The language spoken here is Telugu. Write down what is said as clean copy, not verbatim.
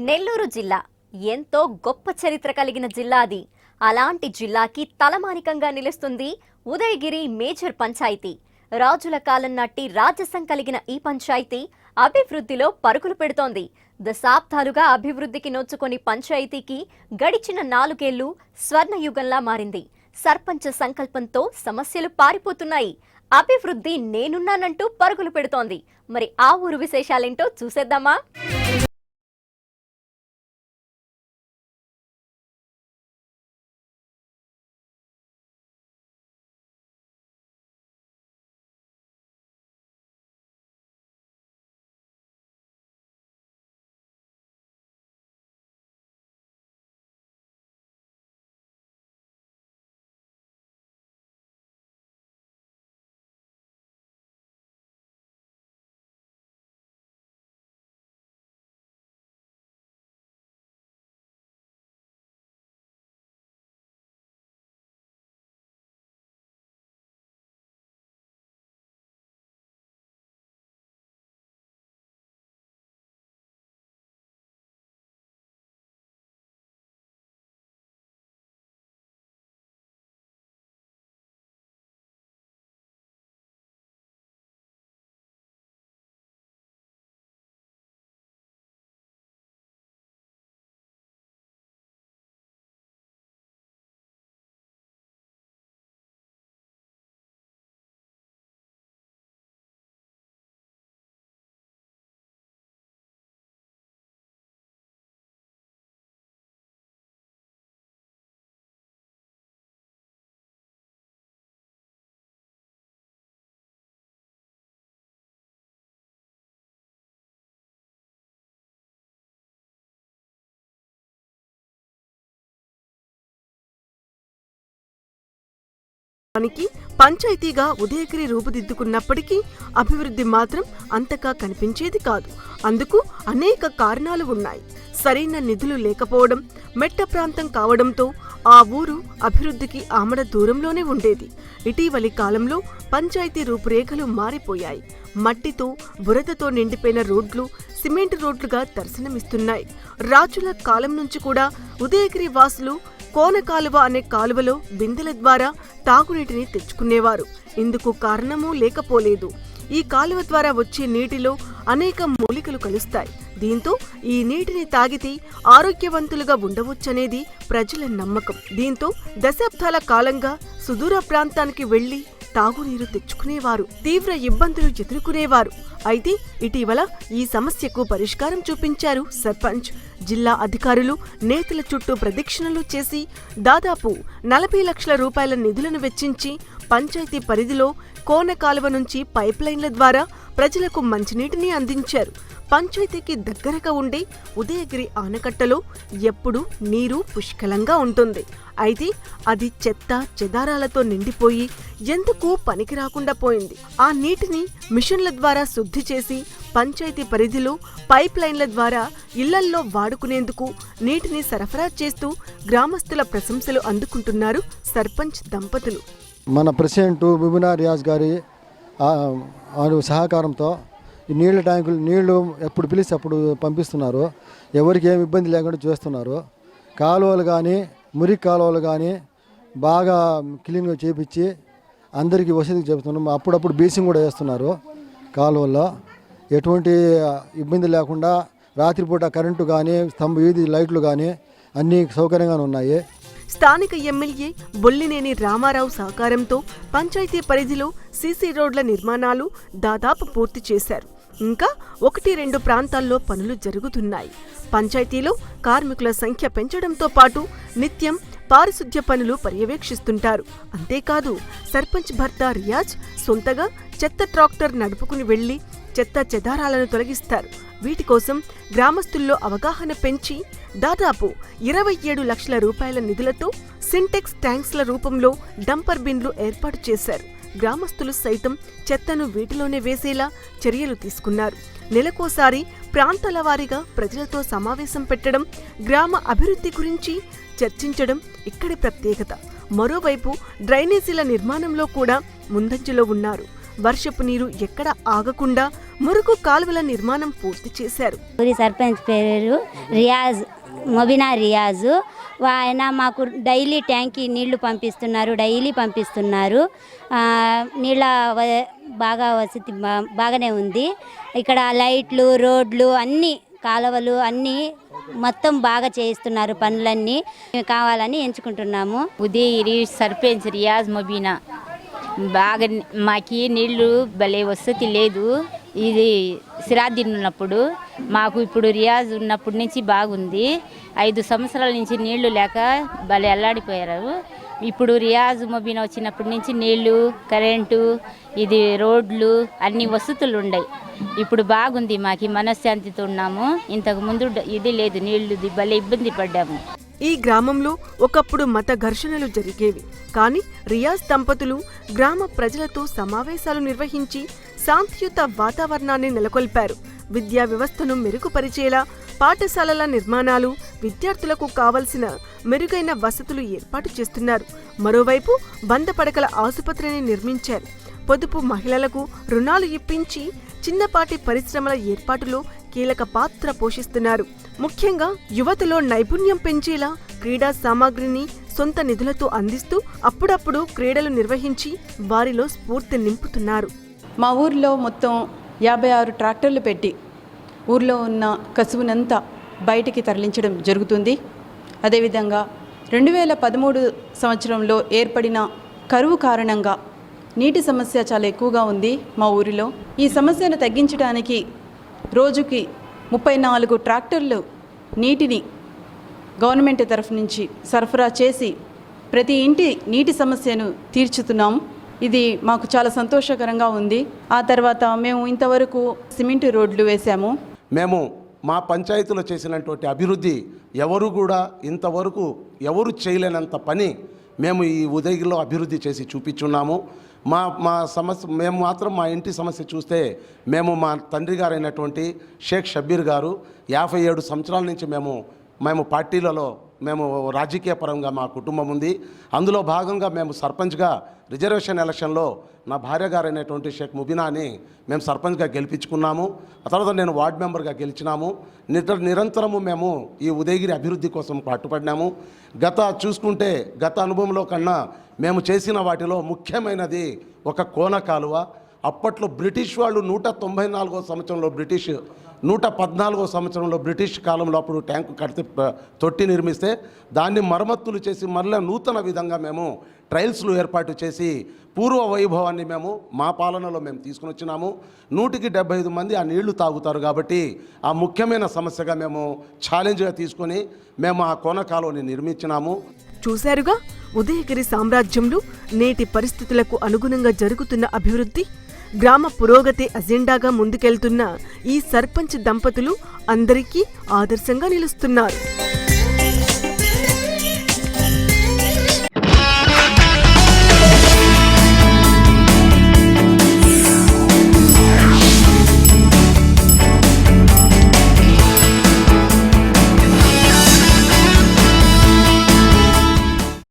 నెల్లూరు జిల్లా ఎంతో గొప్ప చరిత్ర కలిగిన జిల్లా అది. అలాంటి జిల్లాకి తలమానికంగా నిలుస్తుంది ఉదయగిరి మేజర్ పంచాయతీ. రాజుల కాలం నాటి రాజసం కలిగిన ఈ పంచాయతీ అభివృద్ధిలో పరుగులు పెడుతోంది. దశాబ్దాలుగా అభివృద్ధికి నోచుకొని పంచాయతీకి గడిచిన 4 ఏళ్లు స్వర్ణయుగంలా మారింది. సర్పంచ్ సంకల్పంతో సమస్యలు పారిపోతున్నాయి. అభివృద్ధి నేనున్నానంటూ పరుగులు పెడుతోంది. మరి ఆ ఊరు విశేషాలేంటో చూసేద్దామా? పంచాయతీగా ఉదయగిరి రూపుదిద్దుకున్నప్పటికీ అభివృద్ధి మాత్రం అంతగా కనిపించేది కాదు. అందుకు అనేక కారణాలు ఉన్నాయి. సరైన నిధులు లేకపోవడం, మెట్ట ప్రాంతం కావడంతో ఆ ఊరు అభివృద్ధికి ఆమడ దూరంలోనే ఉండేది. ఇటీవలి కాలంలో పంచాయతీ రూపురేఖలు మారిపోయాయి. మట్టితో, బురదతో నిండిపోయిన రోడ్లు సిమెంట్ రోడ్లుగా దర్శనమిస్తున్నాయి. రాజుల కాలం నుంచి కూడా ఉదయగిరి వాసులు కోన కాలువ అనే కాలువలో బిందెల ద్వారా తాగునీటిని తెచ్చుకునేవారు. ఇందుకు కారణమూ లేకపోలేదు. ఈ కాలువ ద్వారా వచ్చే నీటిలో అనేక మూలికలు కలుస్తాయి. దీంతో ఈ నీటిని తాగితే ఆరోగ్యవంతులుగా ఉండవచ్చనేది ప్రజల నమ్మకం. దీంతో దశాబ్దాల కాలంగా సుదూర ప్రాంతానికి వెళ్లి తాగునీరు తెచ్చుకునేవారు. తీవ్ర ఇబ్బందులు ఎదుర్కొనేవారు. అయితే ఇటీవల ఈ సమస్యకు పరిష్కారం చూపించారు సర్పంచ్. జిల్లా అధికారులు నేతల చుట్టూ ప్రదక్షిణలు చేసి దాదాపు 40 లక్షల రూపాయల నిధులను వెచ్చించి పంచాయతీ పరిధిలో కోన కాలువ నుంచి పైప్ లైన్ల ద్వారా ప్రజలకు మంచినీటిని అందించారు. పంచాయతీకి దగ్గరగా ఉండే ఉదయగిరి ఆనకట్టలో ఎప్పుడూ నీరు పుష్కలంగా ఉంటుంది. అయితే అది చెత్త చెదారాలతో నిండిపోయి ఎందుకు పనికి రాకుండా పోయింది. ఆ నీటిని మిషన్ల ద్వారా శుద్ధి చేసి పంచాయతీ పరిధిలో పైప్ లైన్ల ద్వారా ఇళ్లల్లో వాడుకునేందుకు నీటిని సరఫరా చేస్తూ గ్రామస్తుల ప్రశంసలు అందుకుంటున్నారు సర్పంచ్ దంపతులు. మన ప్రెసిడెంట్ బిబినా రియాజ్ గారి సహకారంతో ఈ నీళ్ళ ట్యాంకులు నీళ్లు ఎప్పుడు పిలిచి అప్పుడు పంపిస్తున్నారు. ఎవరికి ఏమి ఇబ్బంది లేకుండా చేస్తున్నారు. కాలువలు కానీ మురికి కాలువలు కానీ బాగా క్లీన్గా చేపించి అందరికీ వసతికి చెబుతున్నాం. అప్పుడప్పుడు బీసింగ్ కూడా వేస్తున్నారు. కాలువల్లో ఎటువంటి ఇబ్బంది లేకుండా రాత్రిపూట కరెంటు కానీ వీధి లైట్లు కానీ అన్నీ సౌకర్యంగానే ఉన్నాయి. స్థానిక ఎమ్మెల్యే బొల్లినేని రామారావు సహకారంతో పంచాయతీ పరిధిలో సీసీ రోడ్ల నిర్మాణాలు దాదాపు పూర్తి చేశారు. ఇంకా 1-2 ప్రాంతాల్లో పనులు జరుగుతున్నాయి. పంచాయతీలో కార్మికుల సంఖ్య పెంచడంతో పాటు నిత్యం పారిశుద్ధ్య పనులు పర్యవేక్షిస్తుంటారు. అంతేకాదు సర్పంచ్ భర్త రియాజ్ సొంతగా చెత్త ట్రాక్టర్ నడుపుకుని వెళ్లి చెత్త చెదారాలను తొలగిస్తారు. వీటి కోసం గ్రామస్తుల్లో అవగాహన పెంచి దాదాపు 27 లక్షల రూపాయల నిధులతో సింటెక్స్ ట్యాంక్స్ల రూపంలో డంపర్ బిన్లు ఏర్పాటు చేశారు. గ్రామస్తులు సైతం చెత్తను వీటిలోనే వేసేలా చర్యలు తీసుకున్నారు. నెలకోసారి ప్రాంతాల వారీగా ప్రజలతో సమావేశం పెట్టడం, గ్రామ అభివృద్ధి గురించి చర్చించడం ఇక్కడి ప్రత్యేకత. మరోవైపు డ్రైనేజీల నిర్మాణంలో కూడా ముందంజలో ఉన్నారు. వర్షపు నీరు ఎక్కడ ఆగకుండా మురుగు కాలువల నిర్మాణం పూర్తి చేశారు. ఊరి సర్పంచ్ పేరు రియాజ్, మొబినా రియాజు. ఆయన మాకు డైలీ ట్యాంక్కి నీళ్లు పంపిస్తున్నారు, డైలీ పంపిస్తున్నారు. నీళ్ళ బాగా వసతి బాగానే ఉంది. ఇక్కడ లైట్లు, రోడ్లు, అన్నీ కాలువలు అన్నీ మొత్తం బాగా చేయిస్తున్నారు. పనులన్నీ కావాలని ఎంచుకుంటున్నాము. ఉదయగిరి సర్పంచ్ రియాజ్ మొబీనా. బాగా మాకి నీళ్లు భలే వసతి లేదు. ఇది సిరాద్దీన్ ఉన్నప్పుడు మాకు, ఇప్పుడు రియాజ్ ఉన్నప్పటి నుంచి బాగుంది. 5 సంవత్సరాల నుంచి నీళ్లు లేక భలే అల్లాడిపోయారు. ఇప్పుడు రియాజ్ మొబీనా వచ్చినప్పటి నుంచి నీళ్లు, కరెంటు, ఇది రోడ్లు అన్ని వసతులు ఉన్నాయి. ఇప్పుడు బాగుంది, మాకు మనశ్శాంతితో ఉన్నాము. ఇంతకు ముందు ఇది లేదు, నీళ్లు భలే ఇబ్బంది పడ్డాము. ఈ గ్రామంలో ఒకప్పుడు మత ఘర్షణలు జరిగేవి. కానీ రియాజ్ దంపతులు గ్రామ ప్రజలతో సమావేశాలు నిర్వహించి శాంతియుత వాతావరణాన్ని నెలకొల్పారు. విద్యా వ్యవస్థను మెరుగుపరిచేలా పాఠశాలల నిర్మాణాలు, విద్యార్థులకు కావలసిన మెరుగైన వసతులు ఏర్పాటు చేస్తున్నారు. మరోవైపు 100 పడకల ఆసుపత్రిని నిర్మించారు. పొదుపు మహిళలకు రుణాలు ఇప్పించి చిన్నపాటి పరిశ్రమల ఏర్పాటులో కీలక పాత్ర పోషిస్తున్నారు. ముఖ్యంగా యువతలో నైపుణ్యం పెంచేలా క్రీడా సామాగ్రిని సొంత నిధులతో అందిస్తూ అప్పుడప్పుడు క్రీడలు నిర్వహించి వారిలో స్ఫూర్తి నింపుతున్నారు. మా ఊర్లో మొత్తం 56 ట్రాక్టర్లు పెట్టి ఊర్లో ఉన్న కసువునంతా బయటికి తరలించడం జరుగుతుంది. అదేవిధంగా 2013 సంవత్సరంలో ఏర్పడిన కరువు కారణంగా నీటి సమస్య చాలా ఎక్కువగా ఉంది మా ఊరిలో. ఈ సమస్యను తగ్గించడానికి రోజుకి 34 ట్రాక్టర్లు నీటిని గవర్నమెంట్ తరఫు నుంచి సరఫరా చేసి ప్రతి ఇంటి నీటి సమస్యను తీర్చుతున్నాము. ఇది మాకు చాలా సంతోషకరంగా ఉంది. ఆ తర్వాత మేము ఇంతవరకు సిమెంట్ రోడ్లు వేసాము. మేము మా పంచాయతీలో చేసినటువంటి అభివృద్ధి ఎవరు కూడా ఇంతవరకు ఎవరు చేయలేనంత పని మేము ఈ ఉదయగిరిలో అభివృద్ధి చేసి చూపించున్నాము. మా సమస్య మేము మాత్రం మా ఇంటి సమస్య చూస్తే మేము మా తండ్రి గారైనటువంటి షేక్ షబ్బీర్ గారు 57 సంవత్సరాల నుంచి మేము పార్టీలలో మేము రాజకీయ పరంగా మా కుటుంబం ఉంది. అందులో భాగంగా మేము సర్పంచ్గా రిజర్వేషన్ ఎలక్షన్లో నా భార్య గారైనటువంటి షేక్ ముబినాని మేము సర్పంచ్గా గెలిపించుకున్నాము. ఆ తర్వాత నేను వార్డు మెంబర్గా గెలిచినాము. నిరంతరము మేము ఈ ఉదయగిరి అభివృద్ధి కోసం పట్టుపడినాము. చూసుకుంటే గత అనుభవంలో కన్నా మేము చేసిన వాటిలో ముఖ్యమైనది ఒక కోన కాలువ. అప్పట్లో బ్రిటిష్ వాళ్ళు 194వ సంవత్సరంలో 114వ సంవత్సరంలో బ్రిటిష్ కాలంలో అప్పుడు ట్యాంకు కడితే తొట్టి నిర్మిస్తే దాన్ని మరమ్మతులు చేసి మరలా నూతన విధంగా మేము ట్రయల్స్లు ఏర్పాటు చేసి పూర్వ వైభవాన్ని మేము మా పాలనలో మేము తీసుకుని వచ్చినాము. 175 మంది ఆ నీళ్లు తాగుతారు కాబట్టి ఆ ముఖ్యమైన సమస్యగా మేము ఛాలెంజ్గా తీసుకొని మేము ఆ కోన కాలువని నిర్మించినాము. చూశారుగా ఉదయగిరి సామ్రాజ్యంలో నేటి పరిస్థితులకు అనుగుణంగా జరుగుతున్న అభివృద్ధి, గ్రామ పురోగతి అజెండాగా ముందుకెళ్తున్న ఈ సర్పంచ్ దంపతులు అందరికీ ఆదర్శంగా నిలుస్తున్నారు.